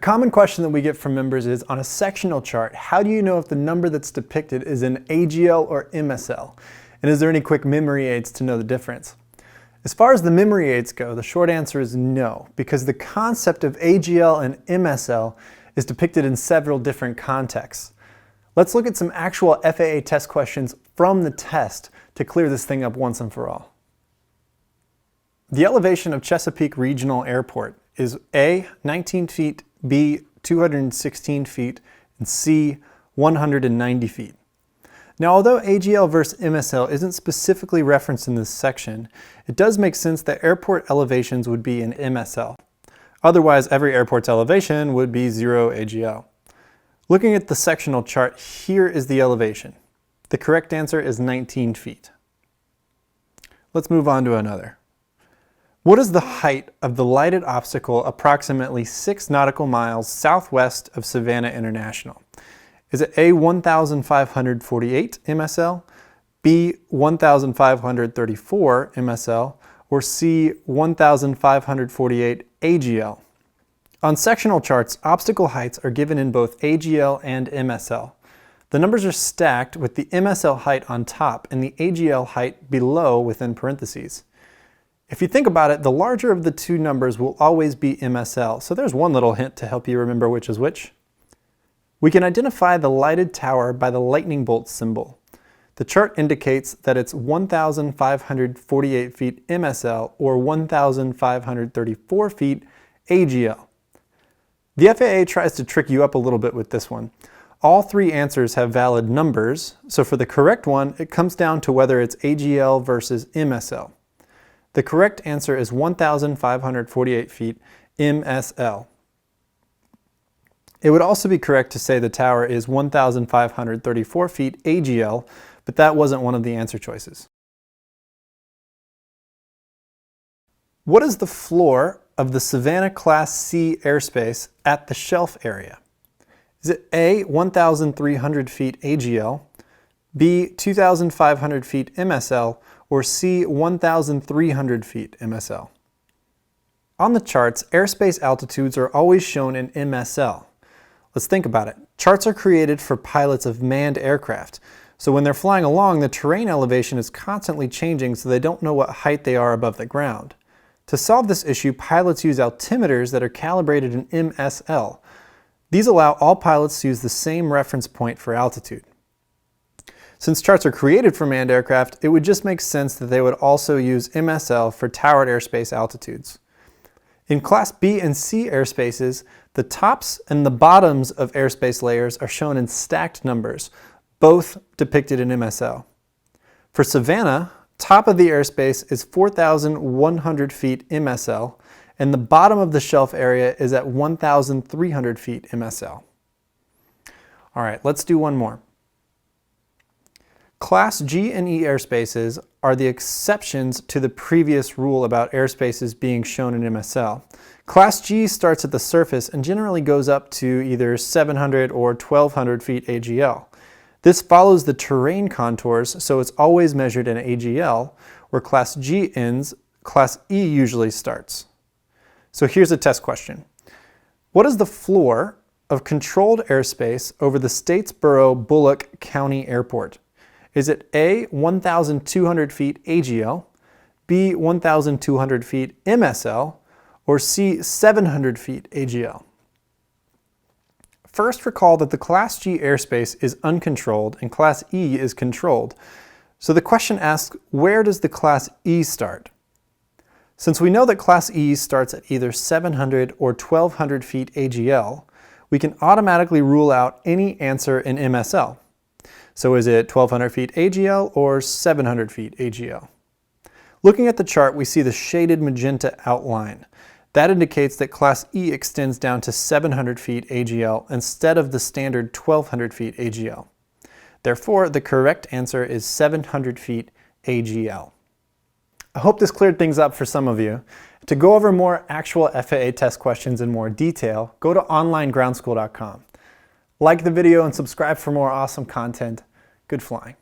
A common question that we get from members is, on a sectional chart, how do you know if the number that's depicted is an AGL or MSL? And is there any quick memory aids to know the difference? As far as the memory aids go, the short answer is no, because the concept of AGL and MSL is depicted in several different contexts. Let's look at some actual FAA test questions from the test to clear this thing up once and for all. The elevation of Chesapeake Regional Airport is A, 19 feet, B, 216 feet, and C, 190 feet. Now, although AGL versus MSL isn't specifically referenced in this section, it does make sense that airport elevations would be in MSL. Otherwise, every airport's elevation would be 0 AGL. Looking at the sectional chart, here is the elevation. The correct answer is 19 feet. Let's move on to another. What is the height of the lighted obstacle approximately 6 nautical miles southwest of Savannah International? Is it A, 1,548 MSL, B, 1,534 MSL, or C, 1,548 AGL? On sectional charts, obstacle heights are given in both AGL and MSL. The numbers are stacked with the MSL height on top and the AGL height below within parentheses. If you think about it, the larger of the two numbers will always be MSL, so there's one little hint to help you remember which is which. We can identify the lighted tower by the lightning bolt symbol. The chart indicates that it's 1,548 feet MSL or 1,534 feet AGL. The FAA tries to trick you up a little bit with this one. All three answers have valid numbers, so for the correct one, it comes down to whether it's AGL versus MSL. The correct answer is 1,548 feet MSL. It would also be correct to say the tower is 1,534 feet AGL, but that wasn't one of the answer choices. What is the floor of the Savannah Class C airspace at the shelf area? Is it A, 1,300 feet AGL, B, 2,500 feet MSL, or C, 1,300 feet MSL? On the charts, airspace altitudes are always shown in MSL. Let's think about it. Charts are created for pilots of manned aircraft, so when they're flying along, the terrain elevation is constantly changing, so they don't know what height they are above the ground. To solve this issue, pilots use altimeters that are calibrated in MSL. These allow all pilots to use the same reference point for altitude. Since charts are created for manned aircraft, it would just make sense that they would also use MSL for towered airspace altitudes. In Class B and C airspaces, the tops and the bottoms of airspace layers are shown in stacked numbers, both depicted in MSL. For Savannah, top of the airspace is 4,100 feet MSL, and the bottom of the shelf area is at 1,300 feet MSL. All right, let's do one more. Class G and E airspaces are the exceptions to the previous rule about airspaces being shown in MSL. Class G starts at the surface and generally goes up to either 700 or 1,200 feet AGL. This follows the terrain contours, so it's always measured in AGL. Where Class G ends, Class E usually starts. So here's a test question. What is the floor of controlled airspace over the Statesboro Bullock County Airport? Is it A, 1,200 feet AGL, B, 1,200 feet MSL, or C, 700 feet AGL? First, recall that the Class G airspace is uncontrolled and Class E is controlled. So the question asks, where does the Class E start? Since we know that Class E starts at either 700 or 1,200 feet AGL, we can automatically rule out any answer in MSL. So is it 1,200 feet AGL or 700 feet AGL? Looking at the chart, we see the shaded magenta outline. That indicates that Class E extends down to 700 feet AGL instead of the standard 1,200 feet AGL. Therefore, the correct answer is 700 feet AGL. I hope this cleared things up for some of you. To go over more actual FAA test questions in more detail, go to onlinegroundschool.com. Like the video and subscribe for more awesome content. Good flying.